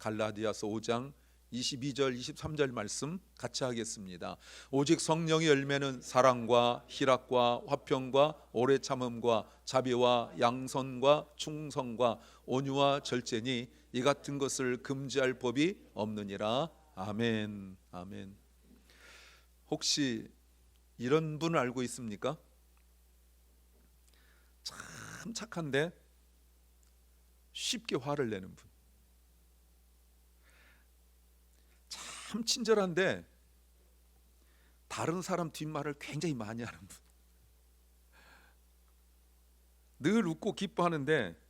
갈라디아서 5장 22절 23절 말씀 같이 하겠습니다. 오직 성령의 열매는 사랑과 희락과 화평과 오래 참음과 자비와 양선과 충성과 온유와 절제니 이 같은 것을 금지할 법이 없느니라. 아멘. 아멘. 혹시 이런 분 알고 있습니까? 참 착한데 쉽게 화를 내는 분, 참 친절한데 다른 사람 뒷말을 굉장히 많이 하는 분, 늘 웃고 기뻐하는데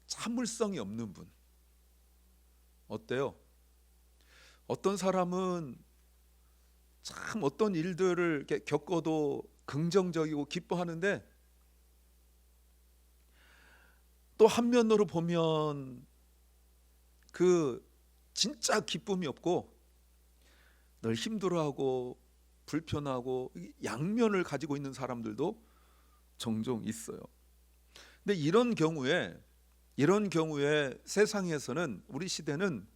참을성이 없는 분. 어때요? 어떤 사람은 참 어떤 일들을 이렇게 겪어도 긍정적이고 기뻐하는데 또 한면으로 보면 그 진짜 기쁨이 없고 늘 힘들어하고 불편하고 양면을 가지고 있는 사람들도 종종 있어요. 근데 이런 경우에 세상에서는, 우리 시대는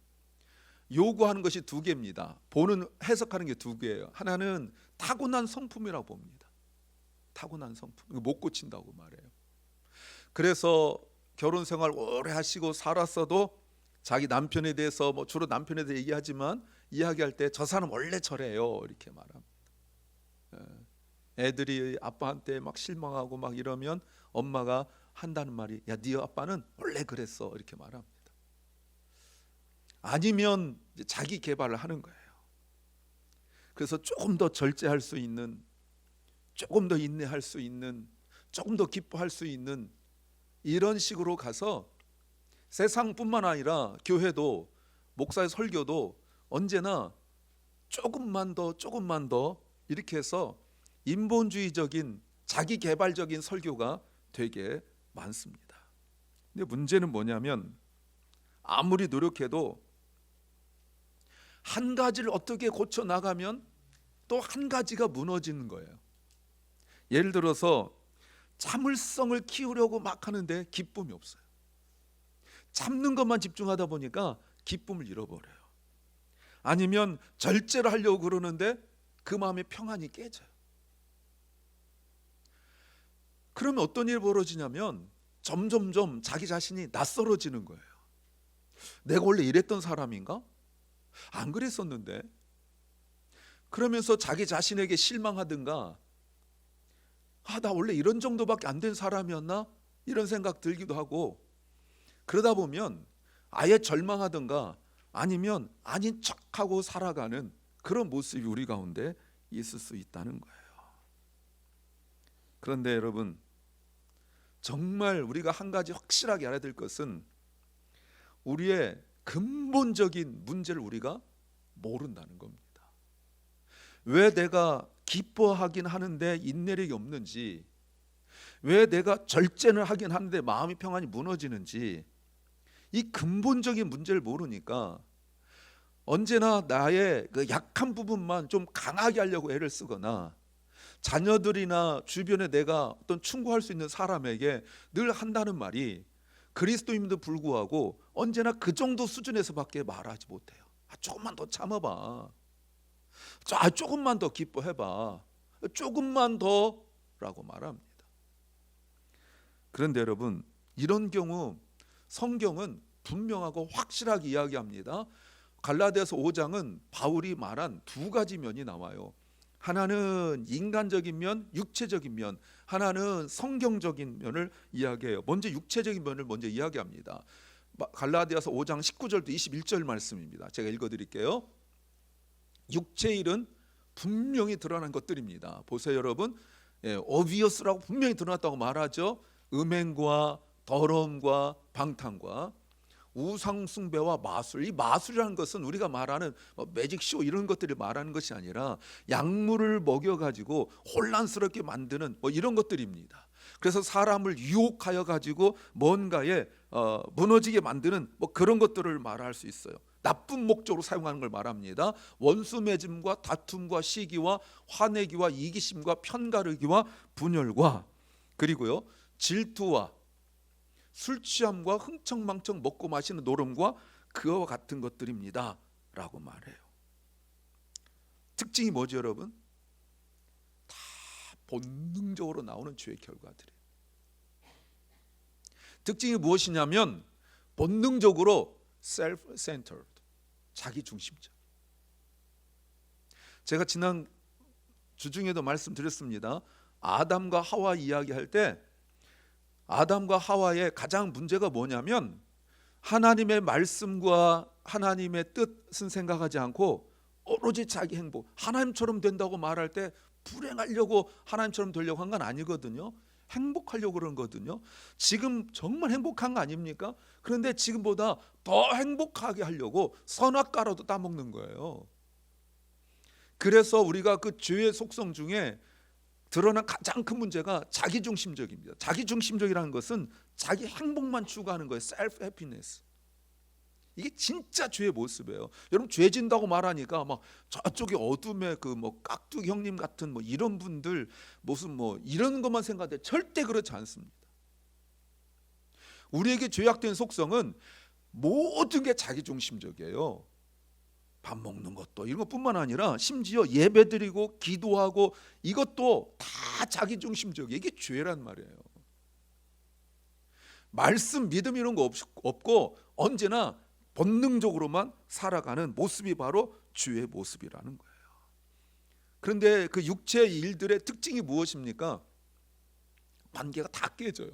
요구하는 것이 두 개입니다. 보는, 해석하는 게 두 개예요. 하나는 타고난 성품이라고 봅니다. 타고난 성품, 못 고친다고 말해요. 그래서 결혼 생활 오래 하시고 살았어도 자기 남편에 대해서 주로 남편에 대해 얘기하지만 이야기할 때 저 사람 원래 저래요 이렇게 말합니다. 애들이 아빠한테 막 실망하고 막 이러면 엄마가 한다는 말이, 야, 네 아빠는 원래 그랬어 이렇게 말합니다. 아니면 자기 개발을 하는 거예요. 그래서 조금 더 절제할 수 있는, 조금 더 인내할 수 있는, 조금 더 기뻐할 수 있는 이런 식으로 가서 세상뿐만 아니라 교회도, 목사의 설교도 언제나 조금만 더 이렇게 해서 인본주의적인 자기 개발적인 설교가 되게 많습니다. 근데 문제는 뭐냐면 아무리 노력해도 한 가지를 어떻게 고쳐 나가면 또 한 가지가 무너지는 거예요. 예를 들어서 참을성을 키우려고 막 하는데 기쁨이 없어요. 참는 것만 집중하다 보니까 기쁨을 잃어버려요. 아니면 절제를 하려고 그러는데 그 마음의 평안이 깨져요. 그러면 어떤 일이 벌어지냐면 점점점 자기 자신이 낯설어지는 거예요. 내가 원래 이랬던 사람인가? 안 그랬었는데. 그러면서 자기 자신에게 실망하든가, 나 원래 이런 정도밖에 안 된 사람이었나? 이런 생각 들기도 하고, 그러다 보면 아예 절망하든가 아니면 아닌 척하고 살아가는 그런 모습이 우리 가운데 있을 수 있다는 거예요. 그런데 여러분, 정말 우리가 한 가지 확실하게 알아야 될 것은 우리의 근본적인 문제를 우리가 모른다는 겁니다. 왜 내가 기뻐하긴 하는데 인내력이 없는지, 왜 내가 절제를 하긴 하는데 마음의 평안이 무너지는지, 이 근본적인 문제를 모르니까 언제나 나의 그 약한 부분만 좀 강하게 하려고 애를 쓰거나, 자녀들이나 주변에 내가 어떤 충고할 수 있는 사람에게 늘 한다는 말이 그리스도인도 불구하고 언제나 그 정도 수준에서밖에 말하지 못해요. 조금만 더 참아봐, 조금만 더 기뻐해봐, 조금만 더 라고 말합니다. 그런데 여러분, 이런 경우 성경은 분명하고 확실하게 이야기합니다. 갈라디아서 5장은 바울이 말한 두 가지 면이 나와요. 하나는 인간적인 면, 육체적인 면, 하나는 성경적인 면을 이야기해요. 먼저 육체적인 면을 먼저 이야기합니다. 갈라디아서 5장 19절부터 21절 말씀입니다. 제가 읽어드릴게요. 육체의 일은 분명히 드러난 것들입니다. 보세요 여러분, obvious라고 분명히 드러났다고 말하죠. 음행과 더러움과 방탕과 우상숭배와 마술. 이 마술이라는 것은 우리가 말하는 매직쇼 이런 것들을 말하는 것이 아니라 약물을 먹여가지고 혼란스럽게 만드는 이런 것들입니다. 그래서 사람을 유혹하여 가지고 뭔가에 무너지게 만드는 그런 것들을 말할 수 있어요. 나쁜 목적으로 사용하는 걸 말합니다. 원수 맺음과 다툼과 시기와 화내기와 이기심과 편가르기와 분열과, 그리고요 질투와 술 취함과 흥청망청 먹고 마시는 노름과 그와 같은 것들입니다 라고 말해요. 특징이 뭐죠 여러분? 다 본능적으로 나오는 죄의 결과들이에요. 특징이 무엇이냐면 본능적으로 self-centered, 자기중심적. 제가 지난 주중에도 말씀드렸습니다. 아담과 하와 이야기할 때 아담과 하와의 가장 문제가 뭐냐면 하나님의 말씀과 하나님의 뜻은 생각하지 않고 오로지 자기 행복, 하나님처럼 된다고 말할 때 불행하려고 하나님처럼 되려고 한 건 아니거든요. 행복하려고 그런 거거든요. 지금 정말 행복한 거 아닙니까? 그런데 지금보다 더 행복하게 하려고 선악과라도 따먹는 거예요. 그래서 우리가 그 죄의 속성 중에 드러난 가장 큰 문제가 자기중심적입니다. 자기중심적이라는 것은 자기 행복만 추구하는 거예요. self happiness. 이게 진짜 죄의 모습이에요. 여러분 죄 진다고 말하니까 막 저쪽에 어둠의 그 뭐 깍두기 형님 같은 뭐 이런 분들 무슨 뭐 이런 것만 생각해. 절대 그렇지 않습니다. 우리에게 죄악된 속성은 모든 게 자기중심적이에요. 밥 먹는 것도 이런 것뿐만 아니라 심지어 예배드리고 기도하고 이것도 다 자기중심적이에요. 이게 죄란 말이에요. 말씀, 믿음 이런 거 없고 언제나 본능적으로만 살아가는 모습이 바로 죄의 모습이라는 거예요. 그런데 그 육체의 일들의 특징이 무엇입니까? 관계가 다 깨져요.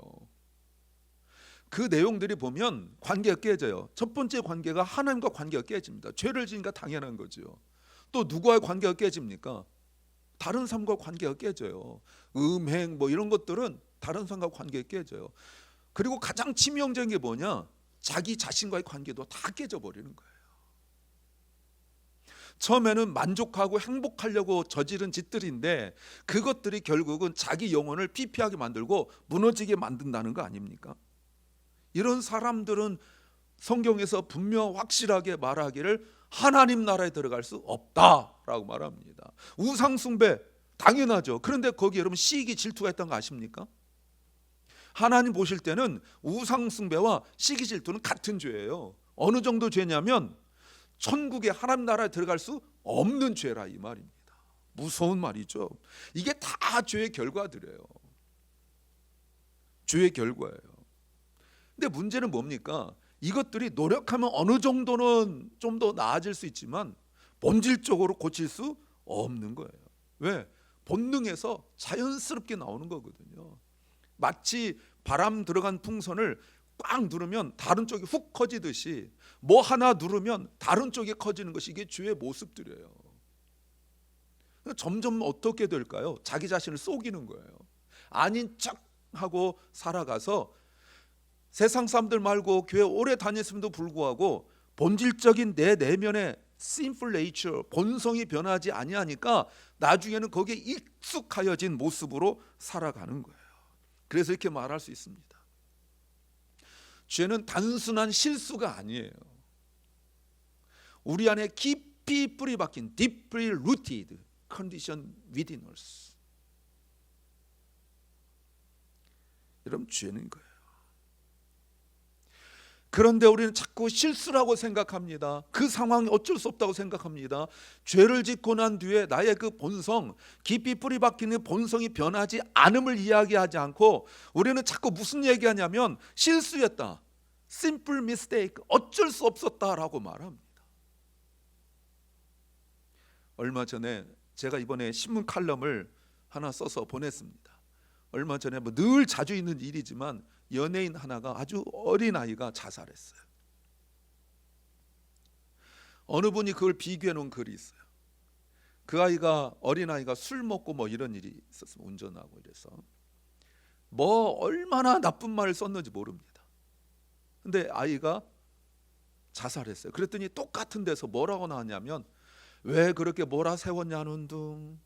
그 내용들이 보면 관계가 깨져요. 첫 번째 관계가 하나님과 관계가 깨집니다. 죄를 지니까 당연한 거죠. 또 누구와의 관계가 깨집니까? 다른 사람과 관계가 깨져요. 음행 뭐 이런 것들은 다른 사람과 관계가 깨져요. 그리고 가장 치명적인 게 뭐냐? 자기 자신과의 관계도 다 깨져버리는 거예요. 처음에는 만족하고 행복하려고 저지른 짓들인데 그것들이 결국은 자기 영혼을 피폐하게 만들고 무너지게 만든다는 거 아닙니까? 이런 사람들은 성경에서 분명 확실하게 말하기를 하나님 나라에 들어갈 수 없다라고 말합니다. 우상 숭배 당연하죠. 그런데 거기 여러분 시기 질투가 있다는 거 아십니까? 하나님 보실 때는 우상 숭배와 시기 질투는 같은 죄예요. 어느 정도 죄냐면 천국에 하나님 나라에 들어갈 수 없는 죄라 이 말입니다. 무서운 말이죠. 이게 다 죄의 결과들이에요. 죄의 결과예요. 근데 문제는 뭡니까? 이것들이 노력하면 어느 정도는 좀 더 나아질 수 있지만 본질적으로 고칠 수 없는 거예요. 왜? 본능에서 자연스럽게 나오는 거거든요. 마치 바람 들어간 풍선을 꽉 누르면 다른 쪽이 훅 커지듯이 뭐 하나 누르면 다른 쪽이 커지는 것이 이게 죄의 모습들이에요. 점점 어떻게 될까요? 자기 자신을 속이는 거예요. 아닌 척하고 살아가서 세상 사람들 말고 교회 오래 다녔음에도 불구하고 본질적인 내 내면의 sinful nature, 본성이 변하지 아니하니까 나중에는 거기에 익숙하여진 모습으로 살아가는 거예요. 그래서 이렇게 말할 수 있습니다. 죄는 단순한 실수가 아니에요. 우리 안에 깊이 뿌리 박힌 deeply rooted condition within us. 여러분 죄는 거예요. 그런데 우리는 자꾸 실수라고 생각합니다. 그 상황이 어쩔 수 없다고 생각합니다. 죄를 짓고 난 뒤에 나의 그 본성, 깊이 뿌리 박히는 본성이 변하지 않음을 이야기하지 않고 우리는 자꾸 무슨 얘기하냐면 실수였다, simple mistake, 어쩔 수 없었다라고 말합니다. 얼마 전에 제가 이번에 신문 칼럼을 하나 써서 보냈습니다. 얼마 전에 뭐 늘 자주 있는 일이지만 연예인 하나가 아주 어린 아이가 자살했어요. 어느 분이 그걸 비교해 놓은 글이 있어요. 그 아이가 어린 아이가 술 먹고 뭐 이런 일이 있었어요. 운전하고 이래서 뭐 얼마나 나쁜 말을 썼는지 모릅니다. 근데 아이가 자살했어요. 그랬더니 똑같은 데서 뭐라고 나왔냐면 왜 그렇게 몰아세웠냐는 둥,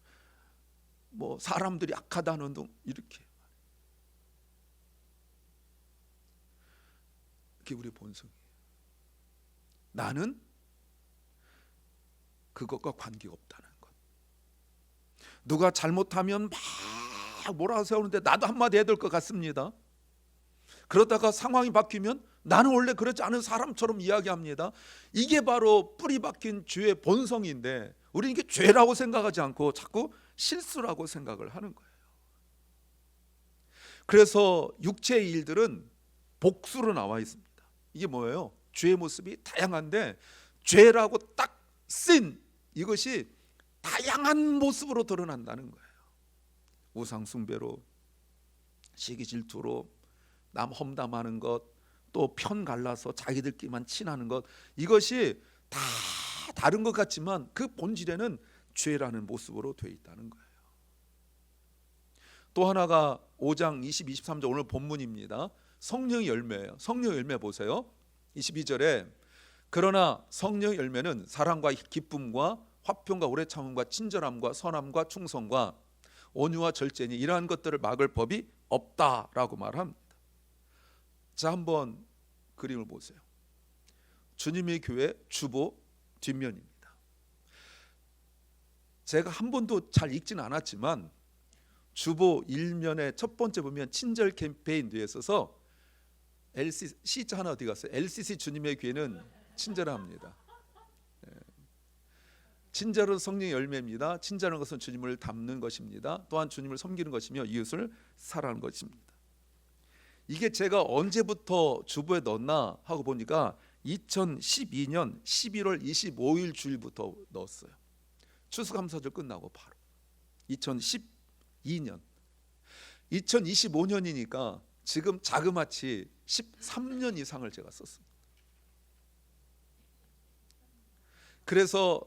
뭐 사람들이 악하다는 둥 이렇게. 그게 우리 본성이에요. 나는 그것과 관계가 없다는 것. 누가 잘못하면 막 몰아세우는데 나도 한마디 해야 될 것 같습니다. 그러다가 상황이 바뀌면 나는 원래 그렇지 않은 사람처럼 이야기합니다. 이게 바로 뿌리 박힌 죄의 본성인데 우리는 이게 죄라고 생각하지 않고 자꾸 실수라고 생각을 하는 거예요. 그래서 육체의 일들은 복수로 나와 있습니다. 이게 뭐예요? 죄의 모습이 다양한데 죄라고 딱 쓴 이것이 다양한 모습으로 드러난다는 거예요. 우상 숭배로, 시기 질투로, 남 험담하는 것, 또 편 갈라서 자기들끼리만 친하는 것, 이것이 다 다른 것 같지만 그 본질에는 죄라는 모습으로 되어 있다는 거예요. 또 하나가 5장 20, 23절 오늘 본문입니다. 성령의 열매예요. 성령의 열매 보세요. 22절에 그러나 성령의 열매는 사랑과 기쁨과 화평과 오래 참음과 친절함과 선함과 충성과 온유와 절제니 이러한 것들을 막을 법이 없다라고 말합니다. 자, 한번 그림을 보세요. 주님의 교회 주보 뒷면입니다. 제가 한 번도 잘 읽지는 않았지만 주보 1면의 첫 번째 보면 친절 캠페인 뒤에 있어서 C자 하나 어디 갔어요? LCC 주님의 교회는 친절합니다. 친절은 성령의 열매입니다. 친절한 것은 주님을 닮는 것입니다. 또한 주님을 섬기는 것이며 이웃을 사랑하는 것입니다. 이게 제가 언제부터 주보에 넣었나 하고 보니까 2012년 11월 25일 주일부터 넣었어요. 추수감사절 끝나고 바로 2012년 2025년이니까 지금 자그마치 13년 이상을 제가 썼습니다. 그래서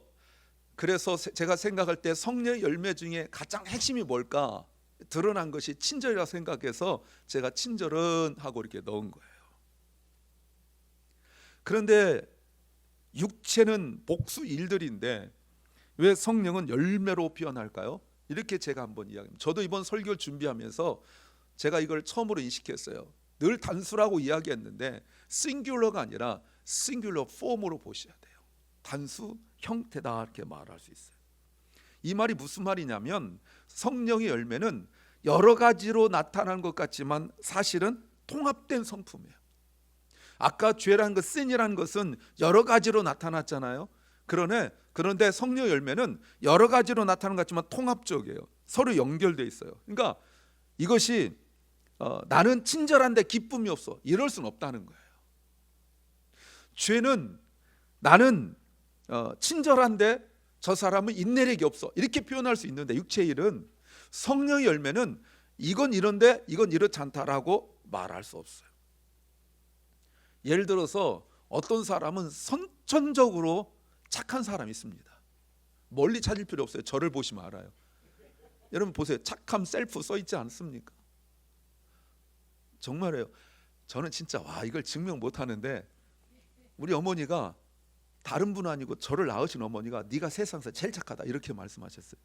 제가 생각할 때 성령의 열매 중에 가장 핵심이 뭘까? 드러난 것이 친절이라 생각해서 제가 친절은 하고 이렇게 넣은 거예요. 그런데 육체는 복수 일들인데 왜 성령은 열매로 피어날까요? 이렇게 제가 한번 이야기합니다. 저도 이번 설교를 준비하면서 제가 이걸 처음으로 인식했어요. 늘 단수라고 이야기했는데 싱귤러가 아니라 싱귤러 폼으로 보셔야 돼요. 단수 형태다 이렇게 말할 수 있어요. 이 말이 무슨 말이냐면 성령의 열매는 여러 가지로 나타나는 것 같지만 사실은 통합된 성품이에요. 아까 죄라는 것, sin이라는 것은 여러 가지로 나타났잖아요. 그런데 성령의 열매는 여러 가지로 나타나는 것 같지만 통합적이에요. 서로 연결되어 있어요. 그러니까 이것이 나는 친절한데 기쁨이 없어, 이럴 수는 없다는 거예요. 죄는 나는 친절한데 저 사람은 인내력이 없어, 이렇게 표현할 수 있는데 육체의 일은 성령의 열매는 이건 이런데 이건 이렇지 않다라고 말할 수 없어요. 예를 들어서 어떤 사람은 선천적으로 착한 사람이 있습니다. 멀리 찾을 필요 없어요. 저를 보시면 알아요. 여러분 보세요. 착함 셀프 써 있지 않습니까? 정말이에요. 저는 진짜 이걸 증명 못 하는데 우리 어머니가 다른 분 아니고 저를 낳으신 어머니가 네가 세상에서 제일 착하다 이렇게 말씀하셨어요.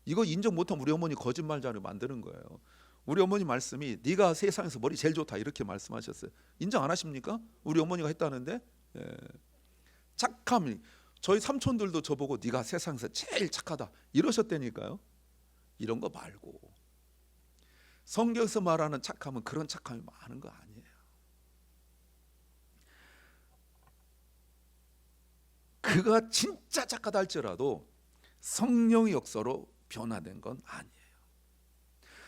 이거 인정 못하면 우리 어머니 거짓말자로 만드는 거예요. 우리 어머니 말씀이 네가 세상에서 머리 제일 좋다 이렇게 말씀하셨어요. 인정 안 하십니까? 우리 어머니가 했다는데. 착함이, 저희 삼촌들도 저보고 네가 세상에서 제일 착하다 이러셨다니까요. 이런 거 말고 성경에서 말하는 착함은 그런 착함이 많은 거 아니에요. 그가 진짜 착하다 할지라도 성령의 역사로 변화된 건 아니에요.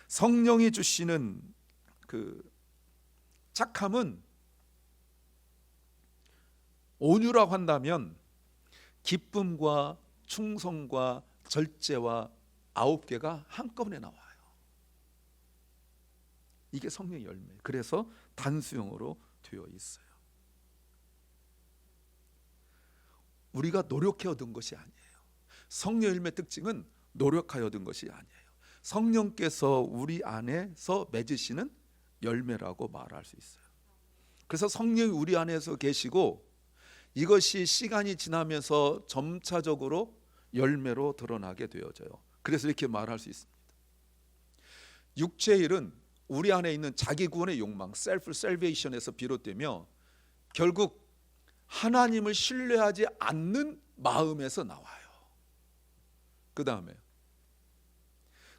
성령이 주시는 그 착함은 온유라고 한다면 기쁨과 충성과 절제와 9개가 한꺼번에 나와요. 이게 성령의 열매. 그래서 단수형으로 되어 있어요. 우리가 노력해 얻은 것이 아니에요. 성령 열매 특징은 노력하여 얻은 것이 아니에요. 성령께서 우리 안에서 맺으시는 열매라고 말할 수 있어요. 그래서 성령이 우리 안에서 계시고 이것이 시간이 지나면서 점차적으로 열매로 드러나게 되어져요. 그래서 이렇게 말할 수 있습니다. 육체의 일은 우리 안에 있는 자기 구원의 욕망, 셀프 셀베이션에서 비롯되며 결국 하나님을 신뢰하지 않는 마음에서 나와요. 그 다음에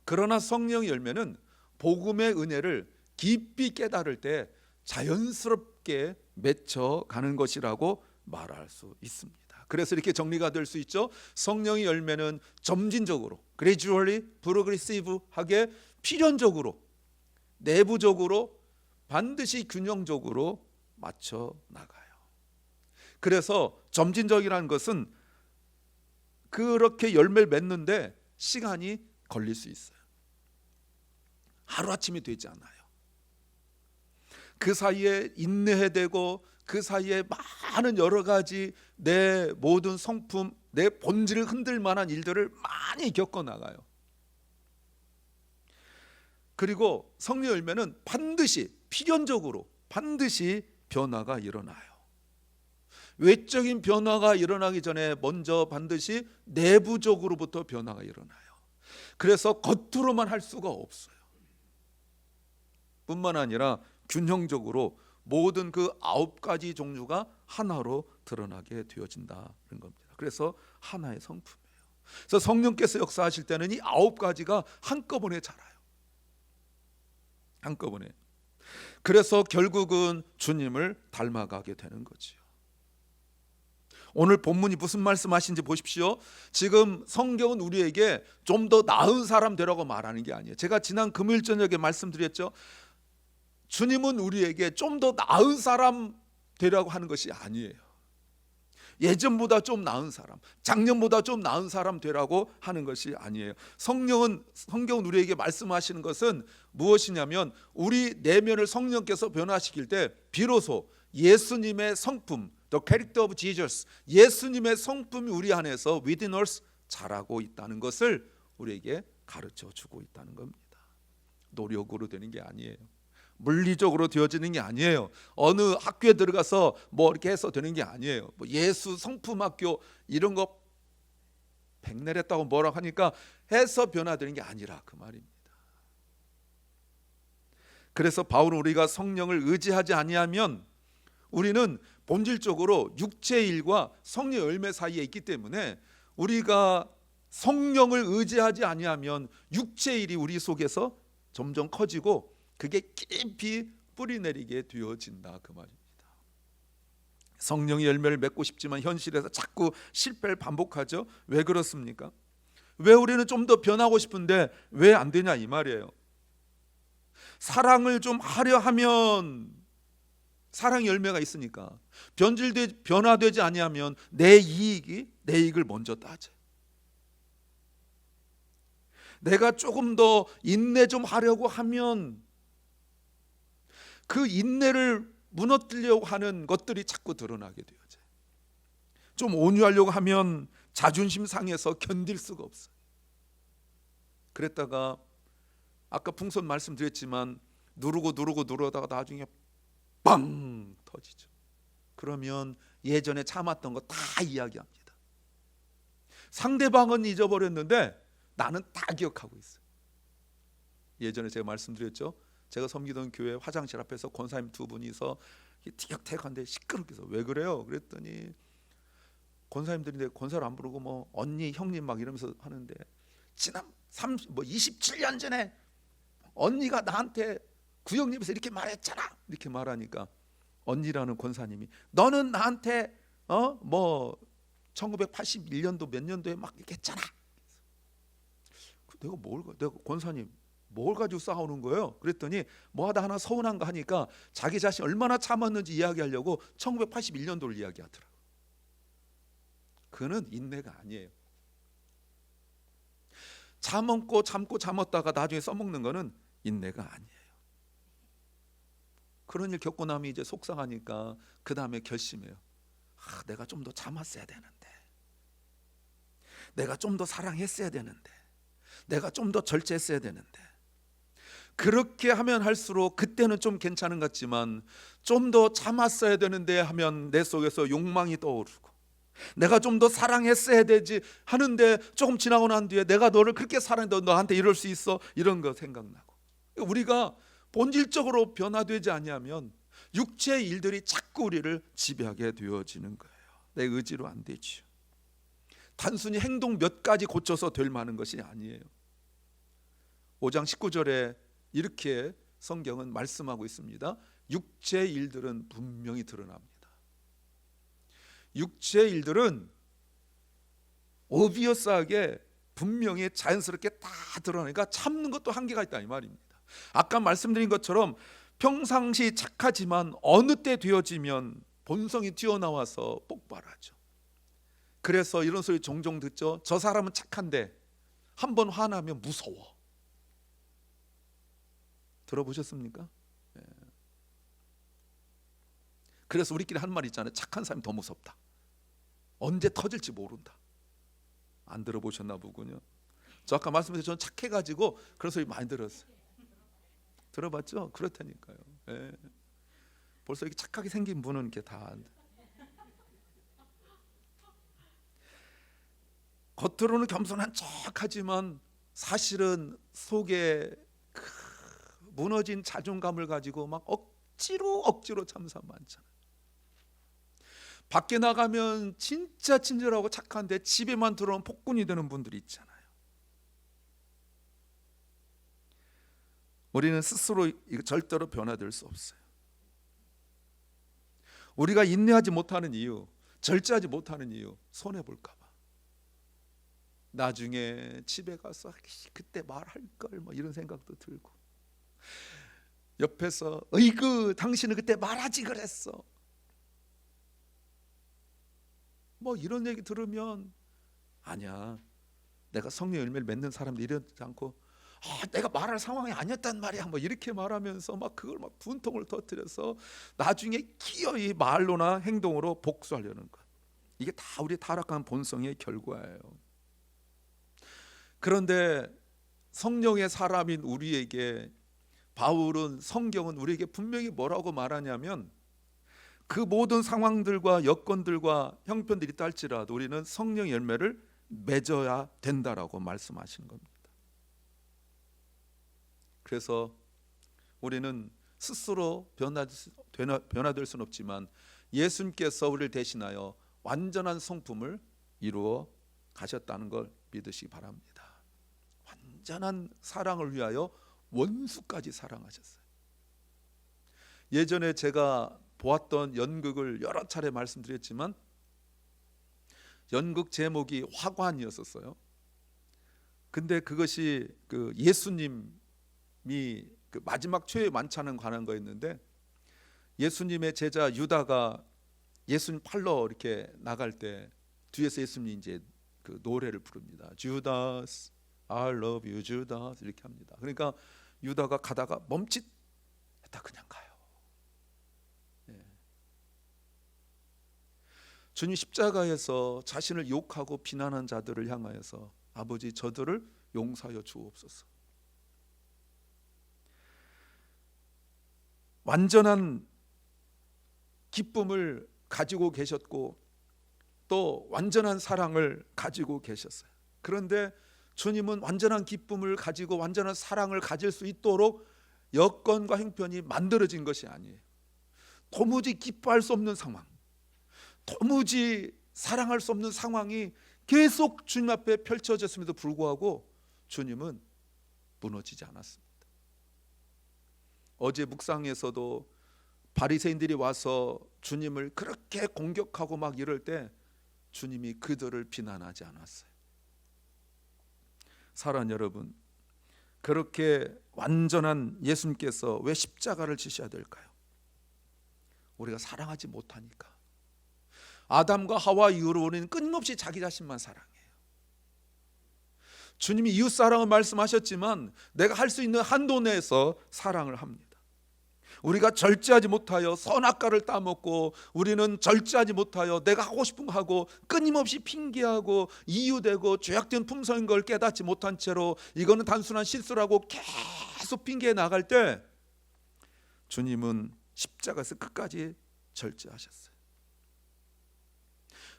그러나 성령의 열매는 복음의 은혜를 깊이 깨달을 때 자연스럽게 맺혀가는 것이라고 말할 수 있습니다. 그래서 이렇게 정리가 될 수 있죠. 성령의 열매는 점진적으로, gradually, progressive하게, 필연적으로, 내부적으로 반드시 균형적으로 맞춰 나가요. 그래서 점진적이라는 것은 그렇게 열매를 맺는데 시간이 걸릴 수 있어요. 하루아침이 되지 않아요. 그 사이에 인내해야 되고, 그 사이에 많은 여러 가지 내 모든 성품, 내 본질을 흔들 만한 일들을 많이 겪어 나가요. 그리고 성령 열매는 반드시, 필연적으로 반드시 변화가 일어나요. 외적인 변화가 일어나기 전에 먼저 반드시 내부적으로부터 변화가 일어나요. 그래서 겉으로만 할 수가 없어요. 뿐만 아니라 균형적으로 모든 그 9가지 종류가 하나로 드러나게 되어진다는 겁니다. 그래서 하나의 성품이에요. 그래서 성령께서 역사하실 때는 이 9가지가 한꺼번에 자라요. 한꺼번에. 그래서 결국은 주님을 닮아가게 되는 거지요. 오늘 본문이 무슨 말씀하신지 보십시오. 지금 성경은 우리에게 좀 더 나은 사람 되라고 말하는 게 아니에요. 제가 지난 금요일 저녁에 말씀드렸죠. 주님은 우리에게 좀 더 나은 사람 되라고 하는 것이 아니에요. 예전보다 좀 나은 사람, 작년보다 좀 나은 사람 되라고 하는 것이 아니에요. 성경은 우리에게 말씀하시는 것은 무엇이냐면, 우리 내면을 성령께서 변화시킬 때 비로소 예수님의 성품, the character of Jesus, 예수님의 성품이 우리 안에서 within us 자라고 있다는 것을 우리에게 가르쳐 주고 있다는 겁니다. 노력으로 되는 게 아니에요. 물리적으로 되어지는 게 아니에요. 어느 학교에 들어가서 뭐 이렇게 해서 되는 게 아니에요. 뭐 예수 성품학교 이런 거 백내랬다고 뭐라고 하니까 해서 변화되는 게 아니라 그 말입니다. 그래서 바울은 우리가 성령을 의지하지 아니하면 우리는 본질적으로 육체의 일과 성령의 열매 사이에 있기 때문에, 우리가 성령을 의지하지 아니하면 육체의 일이 우리 속에서 점점 커지고 그게 깊이 뿌리내리게 되어진다 그 말입니다. 성령의 열매를 맺고 싶지만 현실에서 자꾸 실패를 반복하죠. 왜 그렇습니까? 왜 우리는 좀 더 변하고 싶은데 왜 안 되냐 이 말이에요. 사랑을 좀 하려 하면 사랑의 열매가 있으니까, 변화되지 아니하면 내 이익을 먼저 따져. 내가 조금 더 인내 좀 하려고 하면 그 인내를 무너뜨리려고 하는 것들이 자꾸 드러나게 되어져요. 좀 온유하려고 하면 자존심 상해서 견딜 수가 없어요. 그랬다가 아까 풍선 말씀드렸지만 누르다가 나중에 빵 터지죠. 그러면 예전에 참았던 거 다 이야기합니다. 상대방은 잊어버렸는데 나는 다 기억하고 있어요. 예전에 제가 말씀드렸죠. 제가 섬기던 교회 화장실 앞에서 권사님 두 분이서 티격태격한데 시끄럽게 해서 왜 그래요? 그랬더니 권사님들인데 권사를 안 부르고 뭐 언니 형님 막 이러면서 하는데, 지난 27년 전에 언니가 나한테 구역립에서 이렇게 말했잖아 이렇게 말하니까 언니라는 권사님이 너는 나한테 1981년도 몇 년도에 막 이렇게 했잖아. 내가 권사님 뭘 가지고 싸우는 거예요? 그랬더니 뭐 하다 하나 서운한 거 하니까 자기 자신 얼마나 참았는지 이야기하려고 1981년도를 이야기하더라고. 그는 인내가 아니에요. 참았다가 나중에 써먹는 거는 인내가 아니에요. 그런 일 겪고 나면 이제 속상하니까 그 다음에 결심해요. 내가 좀 더 참았어야 되는데, 내가 좀 더 사랑했어야 되는데, 내가 좀 더 절제했어야 되는데. 그렇게 하면 할수록 그때는 좀 괜찮은 것 같지만 좀 더 참았어야 되는데 하면 내 속에서 욕망이 떠오르고, 내가 좀 더 사랑했어야 되지 하는데 조금 지나고 난 뒤에 내가 너를 그렇게 사랑했는데 너한테 이럴 수 있어? 이런 거 생각나고. 우리가 본질적으로 변화되지 아니하면 육체의 일들이 자꾸 우리를 지배하게 되어지는 거예요. 내 의지로 안 되죠. 단순히 행동 몇 가지 고쳐서 될 만한 것이 아니에요. 5장 19절에 이렇게 성경은 말씀하고 있습니다. 육체의 일들은 분명히 드러납니다. 육체의 일들은 오비어스하게 분명히 자연스럽게 다 드러나니까 참는 것도 한계가 있다 이 말입니다. 아까 말씀드린 것처럼 평상시 착하지만 어느 때 되어지면 본성이 튀어나와서 폭발하죠. 그래서 이런 소리 종종 듣죠. 저 사람은 착한데 한번 화나면 무서워. 들어보셨습니까? 예. 그래서 우리끼리 한 말 있잖아요. 착한 사람이 더 무섭다. 언제 터질지 모른다. 안 들어보셨나 보군요. 저 아까 말씀드린 저는 착해가지고 그런 소리 많이 들었어요. 들어봤죠? 그렇다니까요. 예. 벌써 이렇게 착하게 생긴 분은 이렇게 다 겉으로는 겸손한 척하지만 사실은 속에 무너진 자존감을 가지고 막 억지로 참 사람 많잖아요. 밖에 나가면 진짜 친절하고 착한데 집에만 들어오면 폭군이 되는 분들이 있잖아요. 우리는 스스로 절대로 변화될 수 없어요. 우리가 인내하지 못하는 이유, 절제하지 못하는 이유, 손해볼까 봐. 나중에 집에 가서 그때 말할 걸 뭐 이런 생각도 들고, 옆에서 어이구 당신은 그때 말하지 그랬어 뭐 이런 얘기 들으면, 아니야, 내가 성령 열매를 맺는 사람들 이러지 않고 내가 말할 상황이 아니었단 말이야 뭐 이렇게 말하면서 막 그걸 막 분통을 터뜨려서 나중에 기어이 말로나 행동으로 복수하려는 것. 이게 다 우리 타락한 본성의 결과예요. 그런데 성령의 사람인 우리에게 바울은, 성경은 우리에게 분명히 뭐라고 말하냐면, 그 모든 상황들과 여건들과 형편들이 있다 할지라도 우리는 성령 열매를 맺어야 된다라고 말씀하시는 겁니다. 그래서 우리는 스스로 변화될 수는 없지만 예수님께서 우리를 대신하여 완전한 성품을 이루어 가셨다는 걸 믿으시기 바랍니다. 완전한 사랑을 위하여 원수까지 사랑하셨어요. 예전에 제가 보았던 연극을 여러 차례 말씀드렸지만 연극 제목이 화관이었었어요. 근데 그것이 그 예수님이 그 마지막 최후의 만찬에 관한 거였는데, 예수님의 제자 유다가 예수님 팔러 이렇게 나갈 때 뒤에서 예수님이 이제 그 노래를 부릅니다. Judas, I love you, Judas 이렇게 합니다. 그러니까 유다가 가다가 멈칫했다 그냥 가요. 예. 주님 십자가에서 자신을 욕하고 비난한 자들을 향하여서 아버지 저들을 용서하여 주옵소서. 완전한 기쁨을 가지고 계셨고 또 완전한 사랑을 가지고 계셨어요. 그런데 주님은 완전한 기쁨을 가지고 완전한 사랑을 가질 수 있도록 여건과 형편이 만들어진 것이 아니에요. 도무지 기뻐할 수 없는 상황, 도무지 사랑할 수 없는 상황이 계속 주님 앞에 펼쳐졌음에도 불구하고 주님은 무너지지 않았습니다. 어제 묵상에서도 바리새인들이 와서 주님을 그렇게 공격하고 막 이럴 때 주님이 그들을 비난하지 않았어요. 사랑하는 여러분, 그렇게 완전한 예수님께서 왜 십자가를 지셔야 될까요? 우리가 사랑하지 못하니까. 아담과 하와 이후로 우리는 끊임없이 자기 자신만 사랑해요. 주님이 이웃사랑을 말씀하셨지만 내가 할 수 있는 한도 내에서 사랑을 합니다. 우리가 절제하지 못하여 선악과를 따먹고, 우리는 절제하지 못하여 내가 하고 싶은 거 하고 끊임없이 핑계하고 이유되고 죄악된 품성인 걸 깨닫지 못한 채로 이거는 단순한 실수라고 계속 핑계해 나갈 때 주님은 십자가에서 끝까지 절제하셨어요.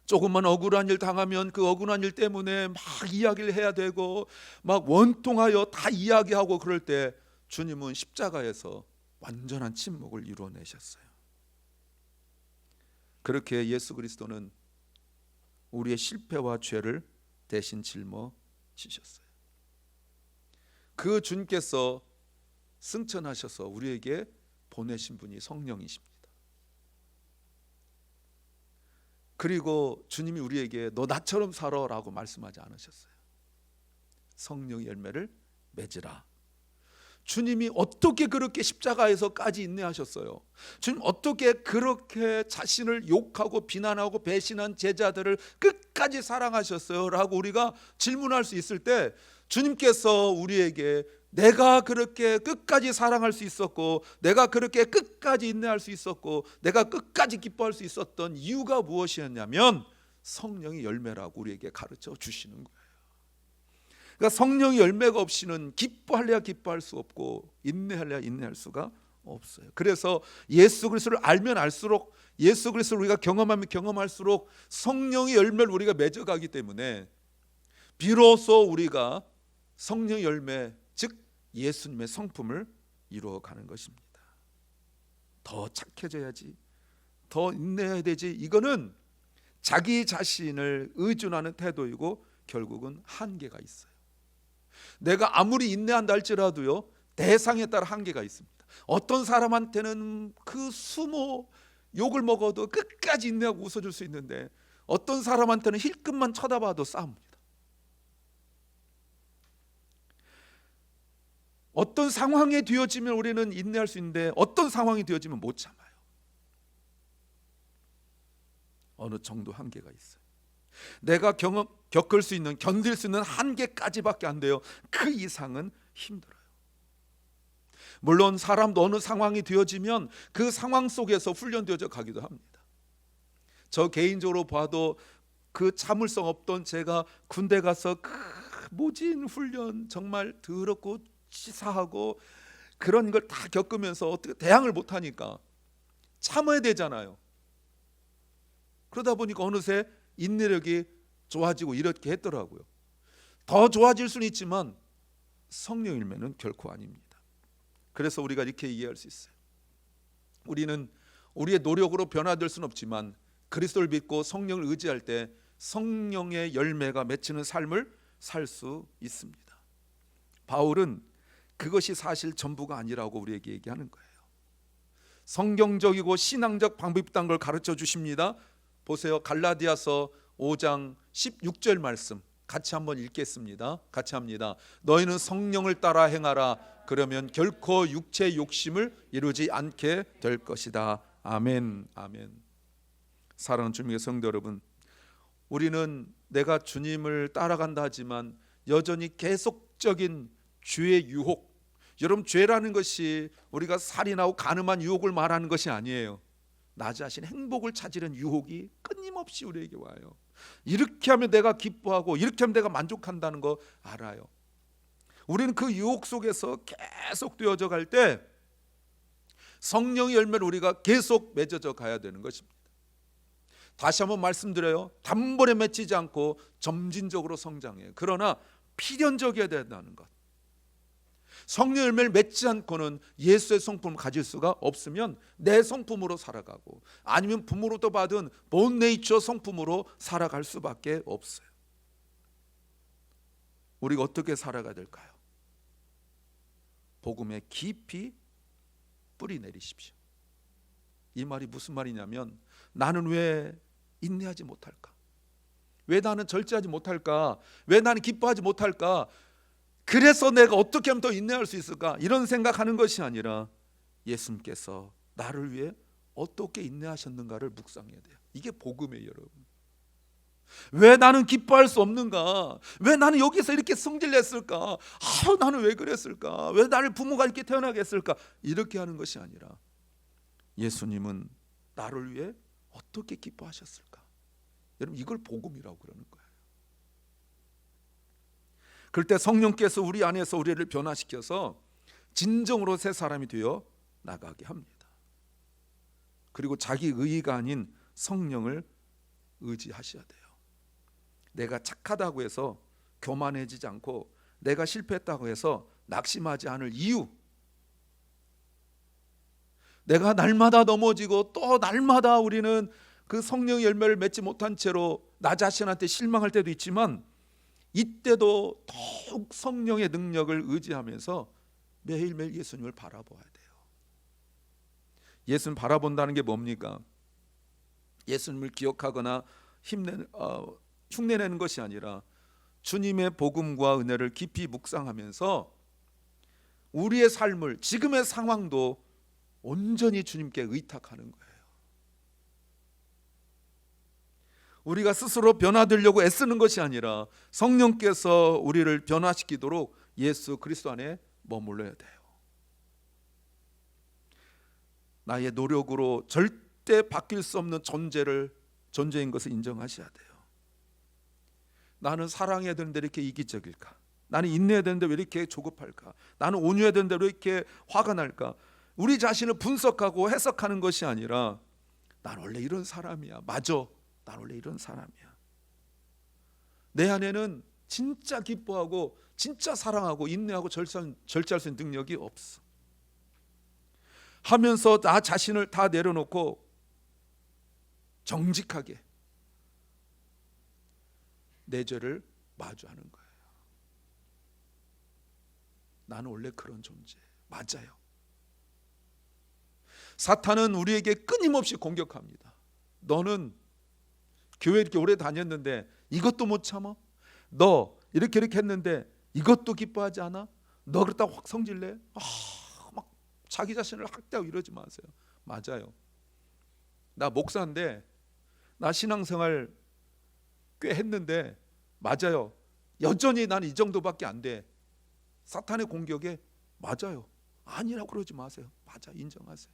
조금만 억울한 일 당하면 그 억울한 일 때문에 막 이야기를 해야 되고 막 원통하여 다 이야기하고 그럴 때 주님은 십자가에서 완전한 침묵을 이루어내셨어요. 그렇게 예수 그리스도는 우리의 실패와 죄를 대신 짊어지셨어요. 그 주님께서 승천하셔서 우리에게 보내신 분이 성령이십니다. 그리고 주님이 우리에게 너 나처럼 살아라고 말씀하지 않으셨어요. 성령의 열매를 맺으라. 주님이 어떻게 그렇게 십자가에서까지 인내하셨어요? 주님 어떻게 그렇게 자신을 욕하고 비난하고 배신한 제자들을 끝까지 사랑하셨어요? 라고 우리가 질문할 수 있을 때 주님께서 우리에게 내가 그렇게 끝까지 사랑할 수 있었고, 내가 그렇게 끝까지 인내할 수 있었고, 내가 끝까지 기뻐할 수 있었던 이유가 무엇이었냐면 성령의 열매라고 우리에게 가르쳐 주시는 거예요. 그러니까 성령의 열매가 없이는 기뻐할래야 기뻐할 수 없고 인내할래야 인내할 수가 없어요. 그래서 예수 그리스도를 알면 알수록, 예수 그리스도를 우리가 경험하면 경험할수록 성령의 열매를 우리가 맺어가기 때문에 비로소 우리가 성령의 열매, 즉 예수님의 성품을 이루어가는 것입니다. 더 착해져야지, 더 인내해야 되지, 이거는 자기 자신을 의존하는 태도이고 결국은 한계가 있어요. 내가 아무리 인내한다 할지라도요, 대상에 따라 한계가 있습니다. 어떤 사람한테는 그 수모 욕을 먹어도 끝까지 인내하고 웃어줄 수 있는데, 어떤 사람한테는 힐끔만 쳐다봐도 싸웁니다. 어떤 상황에 뒤어지면 우리는 인내할 수 있는데 어떤 상황이 뒤어지면 못 참아요. 어느 정도 한계가 있어요. 내가 겪을 수 있는, 견딜 수 있는 한계까지밖에 안 돼요. 그 이상은 힘들어요. 물론 사람도 어느 상황이 되어지면 그 상황 속에서 훈련되어져 가기도 합니다. 저 개인적으로 봐도 그 참을성 없던 제가 군대 가서 그 모진 훈련, 정말 더럽고 치사하고 그런 걸 다 겪으면서 어떻게 대항을 못하니까 참아야 되잖아요. 그러다 보니까 어느새 인내력이 좋아지고 이렇게 했더라고요. 더 좋아질 수는 있지만 성령 열매는 결코 아닙니다. 그래서 우리가 이렇게 이해할 수 있어요. 우리는 우리의 노력으로 변화될 수는 없지만 그리스도를 믿고 성령을 의지할 때 성령의 열매가 맺히는 삶을 살 수 있습니다. 바울은 그것이 사실 전부가 아니라고 우리에게 얘기하는 거예요. 성경적이고 신앙적 방법이 있다는 걸 가르쳐 주십니다. 보세요. 갈라디아서 5장 16절 말씀 같이 한번 읽겠습니다. 같이 합니다. 너희는 성령을 따라 행하라. 그러면 결코 육체의 욕심을 이루지 않게 될 것이다. 아멘. 아멘. 사랑하는 주님의 성도 여러분, 우리는 내가 주님을 따라간다 하지만 여전히 계속적인 죄의 유혹, 여러분 죄라는 것이 우리가 살인하고 간음한 유혹을 말하는 것이 아니에요. 나 자신 행복을 찾으려는 유혹이 끊임없이 우리에게 와요. 이렇게 하면 내가 기뻐하고 이렇게 하면 내가 만족한다는 거 알아요. 우리는 그 유혹 속에서 계속 되어져 갈 때 성령의 열매를 우리가 계속 맺어져 가야 되는 것입니다. 다시 한번 말씀드려요. 단번에 맺히지 않고 점진적으로 성장해요. 그러나 필연적이어야 된다는 것. 성령 열매를 맺지 않고는 예수의 성품을 가질 수가 없으면 내 성품으로 살아가고 아니면 부모로부터 받은 본 네이처 성품으로 살아갈 수밖에 없어요. 우리가 어떻게 살아가야 될까요? 복음에 깊이 뿌리 내리십시오. 이 말이 무슨 말이냐면, 나는 왜 인내하지 못할까? 왜 나는 절제하지 못할까? 왜 나는 기뻐하지 못할까? 그래서 내가 어떻게 하면 더 인내할 수 있을까? 이런 생각하는 것이 아니라 예수님께서 나를 위해 어떻게 인내하셨는가를 묵상해야 돼요. 이게 복음이에요, 여러분. 왜 나는 기뻐할 수 없는가? 왜 나는 여기서 이렇게 성질냈을까? 나는 왜 그랬을까? 왜 나를 부모가 이렇게 태어나게 했을까? 이렇게 하는 것이 아니라 예수님은 나를 위해 어떻게 기뻐하셨을까? 여러분, 이걸 복음이라고 그러는 거예요. 그럴 때 성령께서 우리 안에서 우리를 변화시켜서 진정으로 새 사람이 되어 나가게 합니다. 그리고 자기 의의가 아닌 성령을 의지하셔야 돼요. 내가 착하다고 해서 교만해지지 않고, 내가 실패했다고 해서 낙심하지 않을 이유, 내가 날마다 넘어지고 또 날마다 우리는 그 성령의 열매를 맺지 못한 채로 나 자신한테 실망할 때도 있지만, 이때도 더욱 성령의 능력을 의지하면서 매일매일 예수님을 바라보아야 돼요. 예수님 바라본다는 게 뭡니까? 예수님을 기억하거나 흉내내는 것이 아니라 주님의 복음과 은혜를 깊이 묵상하면서 우리의 삶을, 지금의 상황도 온전히 주님께 의탁하는 거예요. 우리가 스스로 변화되려고 애쓰는 것이 아니라 성령께서 우리를 변화시키도록 예수 그리스도 안에 머물러야 돼요. 나의 노력으로 절대 바뀔 수 없는 존재인 것을 인정하셔야 돼요. 나는 사랑해야 되는데 이렇게 이기적일까? 나는 인내해야 되는데 왜 이렇게 조급할까? 나는 온유해야 되는데 왜 이렇게 화가 날까? 우리 자신을 분석하고 해석하는 것이 아니라 난 원래 이런 사람이야. 맞아. 난 원래 이런 사람이야. 내 안에는 진짜 기뻐하고 진짜 사랑하고 인내하고 절제할 수 있는 능력이 없어. 하면서 나 자신을 다 내려놓고 정직하게 내 죄를 마주하는 거예요. 나는 원래 그런 존재. 맞아요. 사탄은 우리에게 끊임없이 공격합니다. 너는 교회 이렇게 오래 다녔는데 이것도 못 참아? 너 이렇게 했는데 이것도 기뻐하지 않아? 너 그렇다고 확 성질내? 막 자기 자신을 학대하고 이러지 마세요. 맞아요. 나 목사인데 나 신앙생활 꽤 했는데 맞아요. 여전히 나는 이 정도밖에 안 돼. 사탄의 공격에 맞아요. 아니라고 그러지 마세요. 맞아, 인정하세요.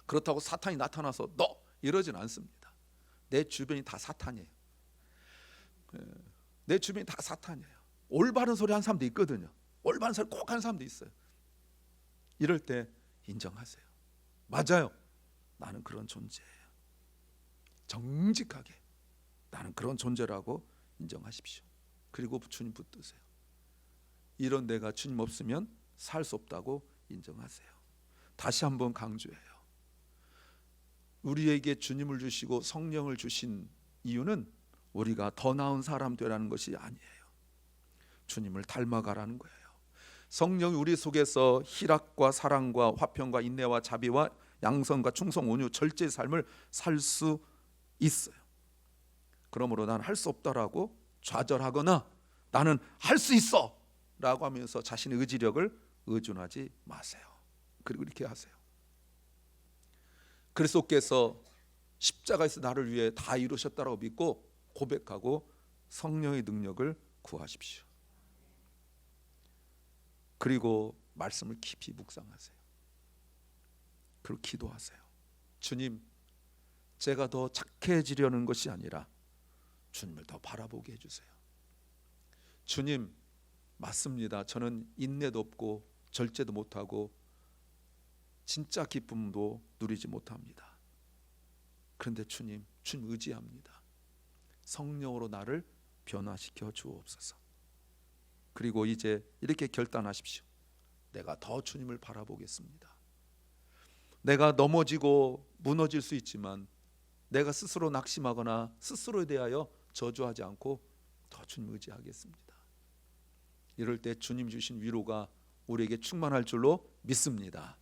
그렇다고 사탄이 나타나서 너 이러진 않습니다. 내 주변이 다 사탄이에요. 내 주변이 다 사탄이에요. 올바른 소리 하는 사람도 있거든요. 올바른 소리 꼭 하는 사람도 있어요. 이럴 때 인정하세요. 맞아요. 나는 그런 존재예요. 정직하게 나는 그런 존재라고 인정하십시오. 그리고 주님 붙드세요. 이런 내가 주님 없으면 살 수 없다고 인정하세요. 다시 한번 강조해요. 우리에게 주님을 주시고 성령을 주신 이유는 우리가 더 나은 사람 되라는 것이 아니에요. 주님을 닮아가라는 거예요. 성령이 우리 속에서 희락과 사랑과 화평과 인내와 자비와 양선과 충성, 온유, 절제의 삶을 살 수 있어요. 그러므로 나는 할 수 없다라고 좌절하거나 나는 할 수 있어 라고 하면서 자신의 의지력을 의존하지 마세요. 그리고 이렇게 하세요. 그리스도께서 십자가에서 나를 위해 다 이루셨다고 믿고 고백하고 성령의 능력을 구하십시오. 그리고 말씀을 깊이 묵상하세요. 그리고 기도하세요. 주님, 제가 더 착해지려는 것이 아니라 주님을 더 바라보게 해주세요. 주님, 맞습니다. 저는 인내도 없고 절제도 못하고 진짜 기쁨도 누리지 못합니다. 그런데 주님 의지합니다. 성령으로 나를 변화시켜 주옵소서. 그리고 이제 이렇게 결단하십시오. 내가 더 주님을 바라보겠습니다. 내가 넘어지고 무너질 수 있지만 내가 스스로 낙심하거나 스스로에 대하여 저주하지 않고 더 주님 의지하겠습니다. 이럴 때 주님 주신 위로가 우리에게 충만할 줄로 믿습니다.